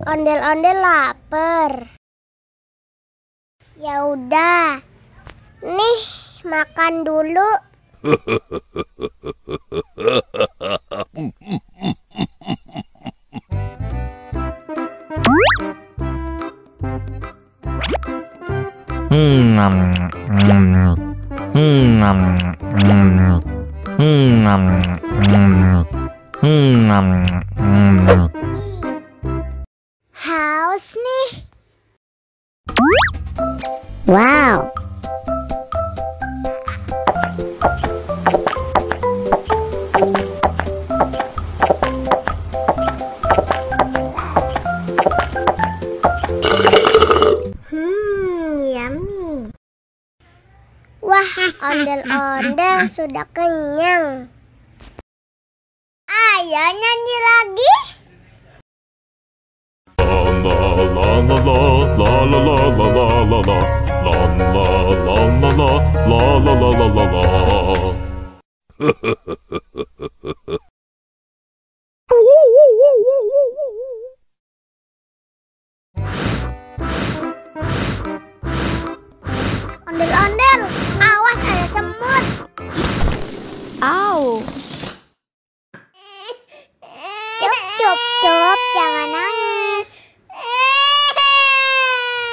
Ondel-ondel lapar. Ya udah, nih makan dulu. Haus nih. Wow. Yummy. Wah, ondel-ondel sudah kenyang. Ayo nyanyi lagi. Ondel-ondel, awas ada semut. Au. Cup, jangan nangis.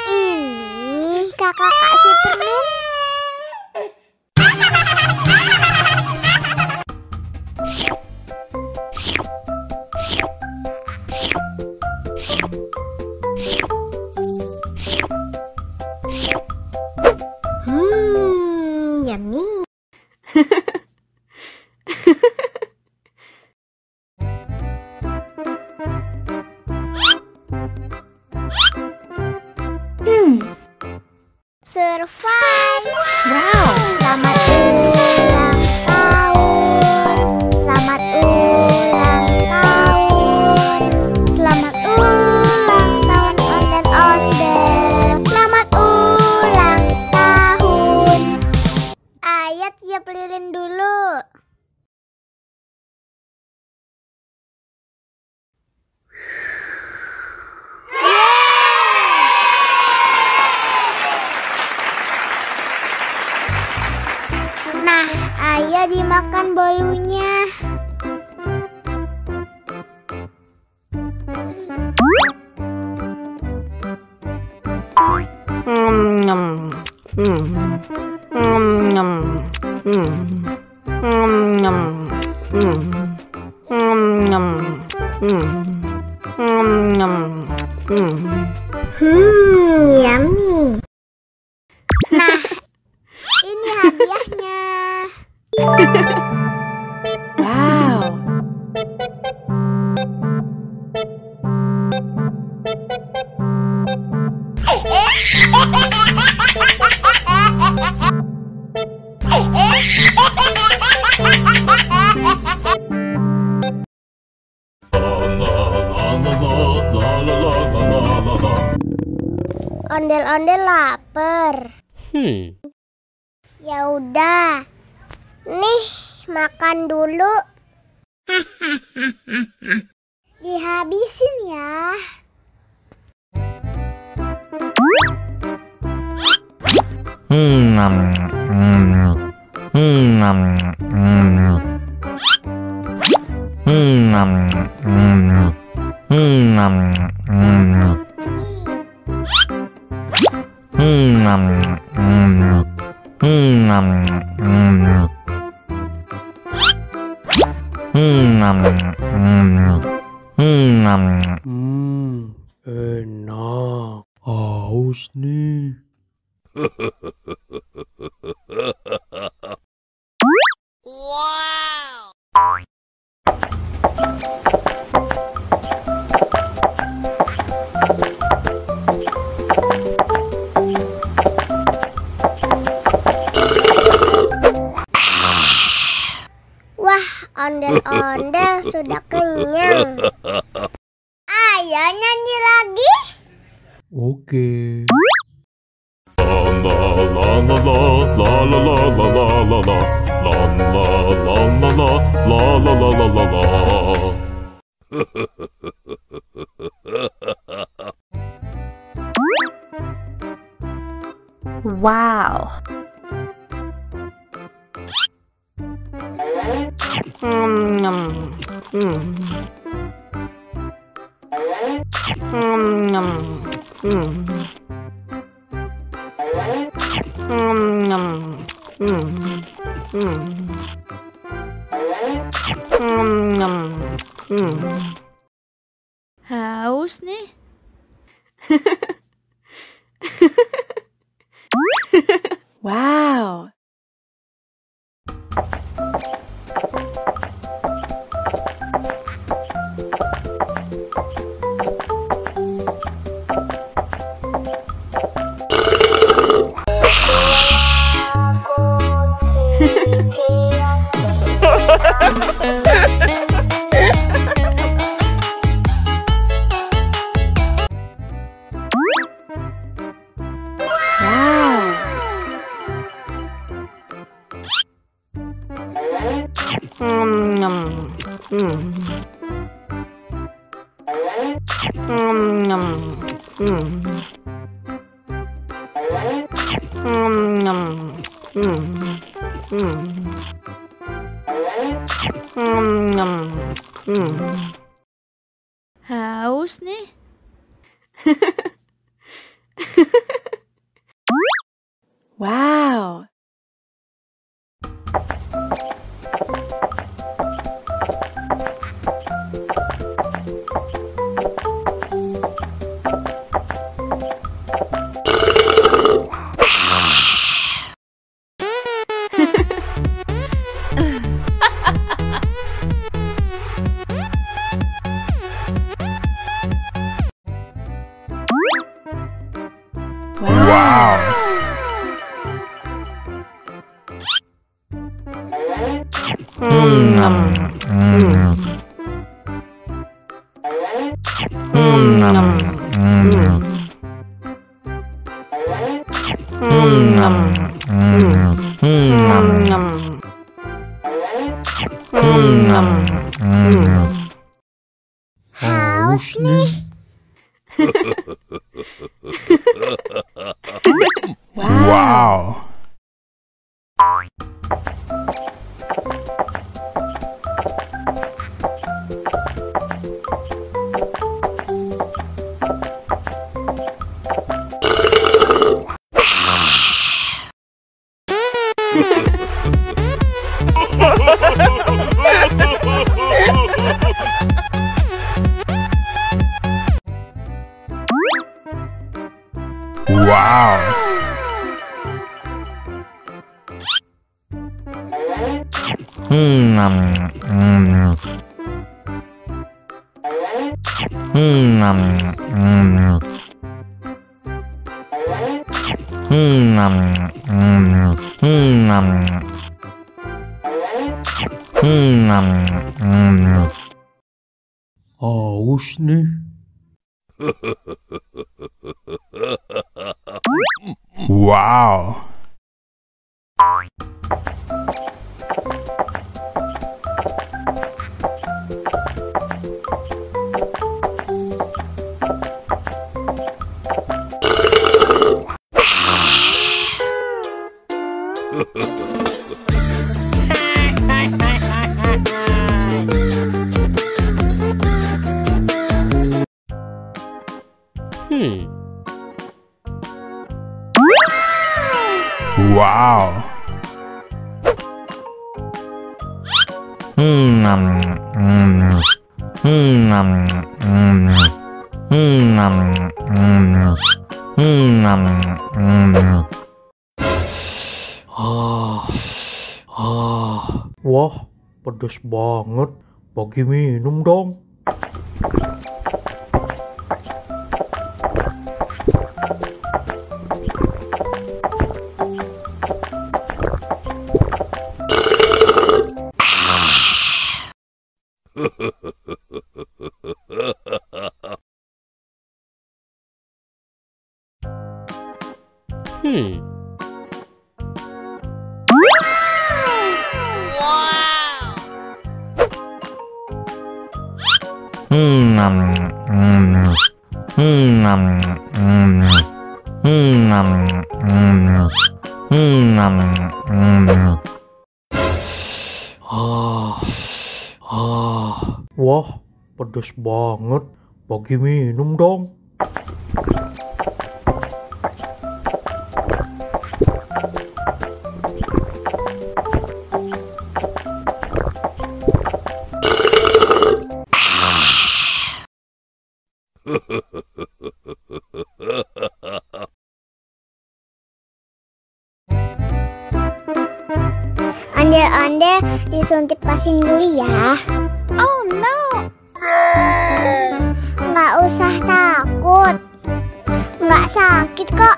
Ini kakak kasih permen. Yummy. Survive. Wow. Selamat ulang tahun. Selamat ulang tahun. Selamat ulang tahun ondel-ondel. Selamat ulang tahun. Ayo tiup lilin dulu. Nah, ayo dimakan bolunya. Yummy. Nah, ini hadiahnya. Wow. Ondel-ondel lapar. Ya udah, nih makan dulu. Dihabisin ya. Enak. Haus nih. Wah, ondel-ondel sudah kenyang. Ayo nyanyi lagi. Oke. La la la la la la la la la la la Wow. Haus nih. Wow. Haus nih. Wow. Haus nih. Wow. Wow. Haus nih. Wow. Wow. Wah, pedes banget. Bagi minum dong. Wah, pedas banget. Bagi minum dong. Ondel-ondel disuntik vaksin dulu ya. Oh no! Nggak usah takut. Nggak sakit kok.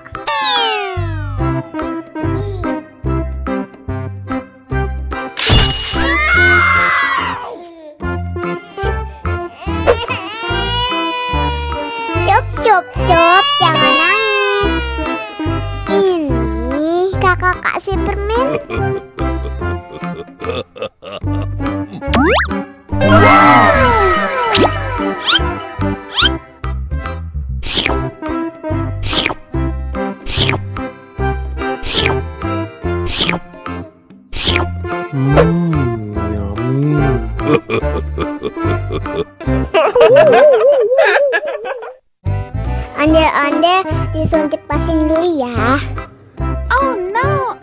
Cup, jangan nangis. Ini kakak kasih permen. Yummy. Ondel-ondel disuntik vaksin dulu ya. Oh no!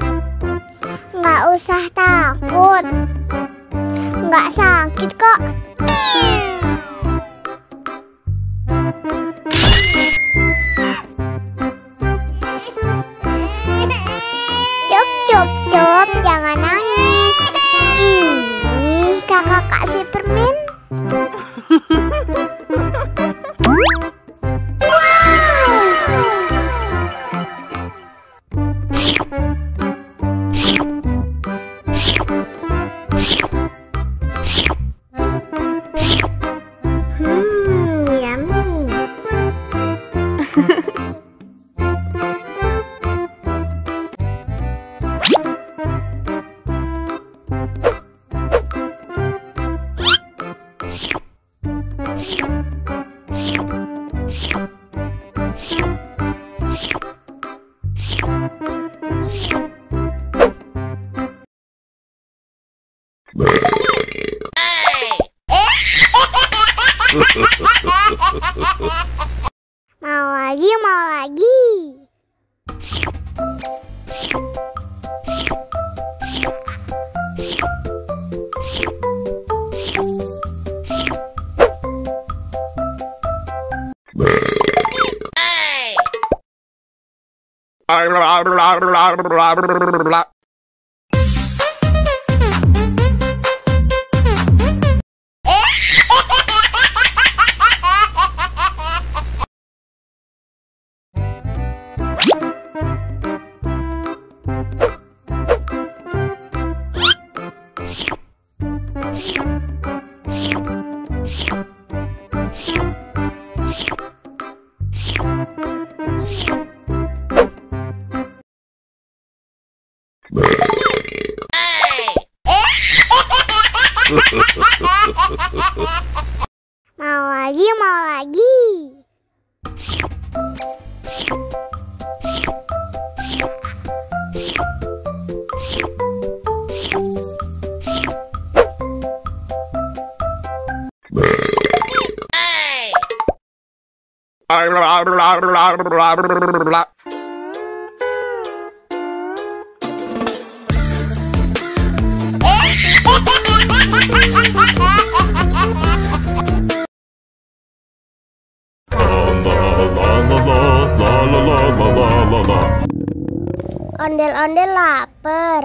Nggak usah takut. Nggak sakit kok. Cup, jangan nangis. Ini kakak kasih permen. Yummy. Mau lagi. Mau lagi. Ondel-ondel lapar.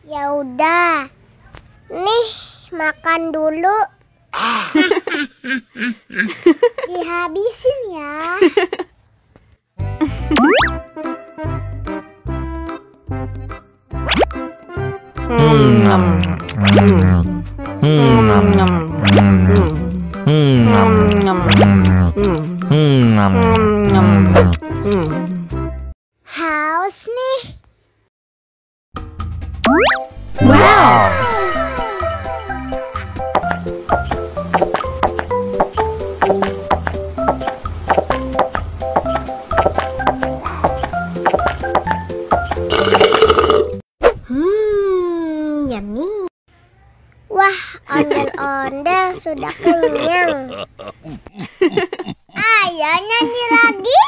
Ya udah. Nih, makan dulu. Dihabisin ya. Haus nih. Wow. Yummy. Wah, ondel-ondel sudah kenyang. Ayo nyanyi lagi.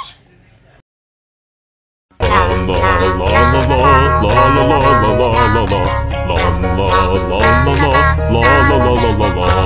Mau lagi, mau lagi. Mau lagi, mau lagi. Mau lagi, mau lagi. Mau lagi, mau lagi.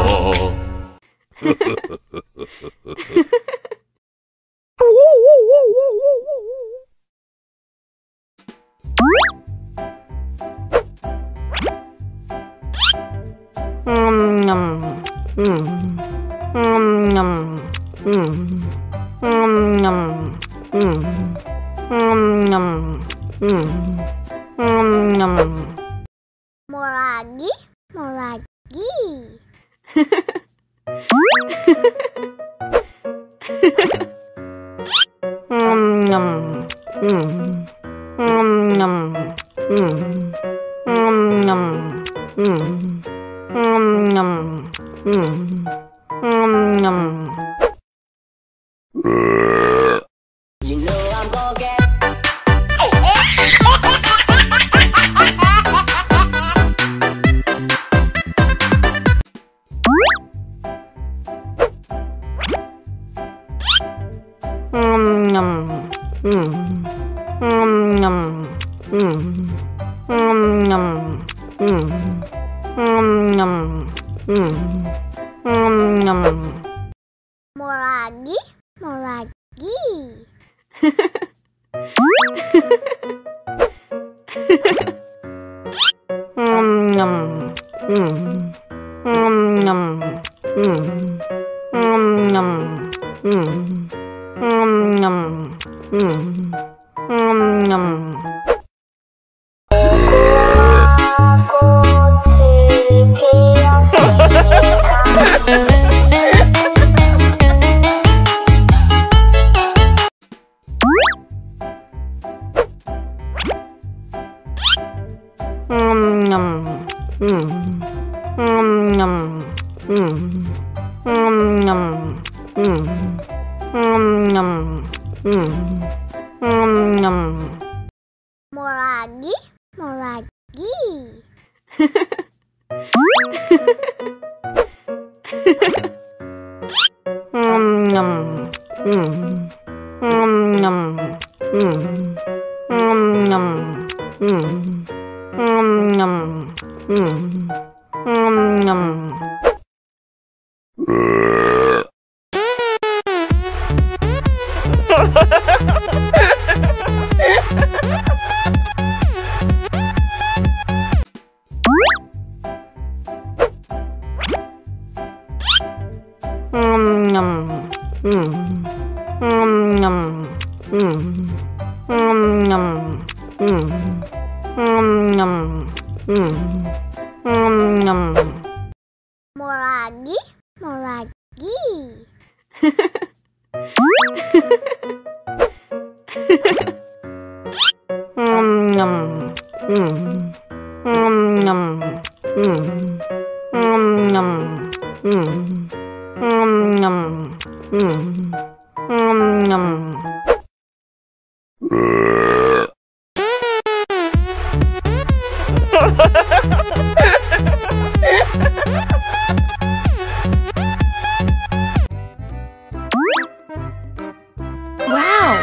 Wow.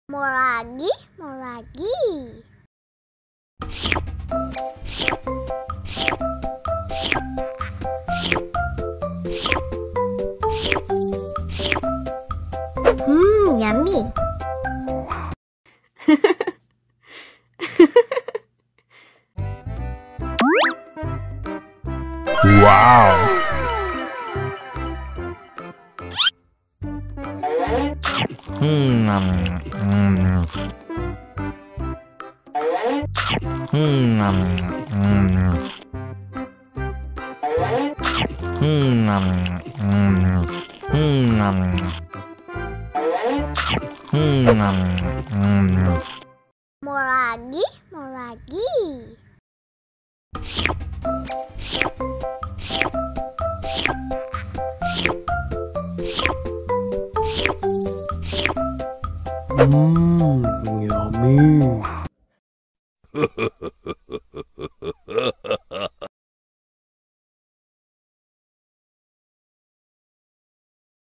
Mau lagi, mau lagi. Yummy. Wow. Mau lagi, mau lagi. Yummy.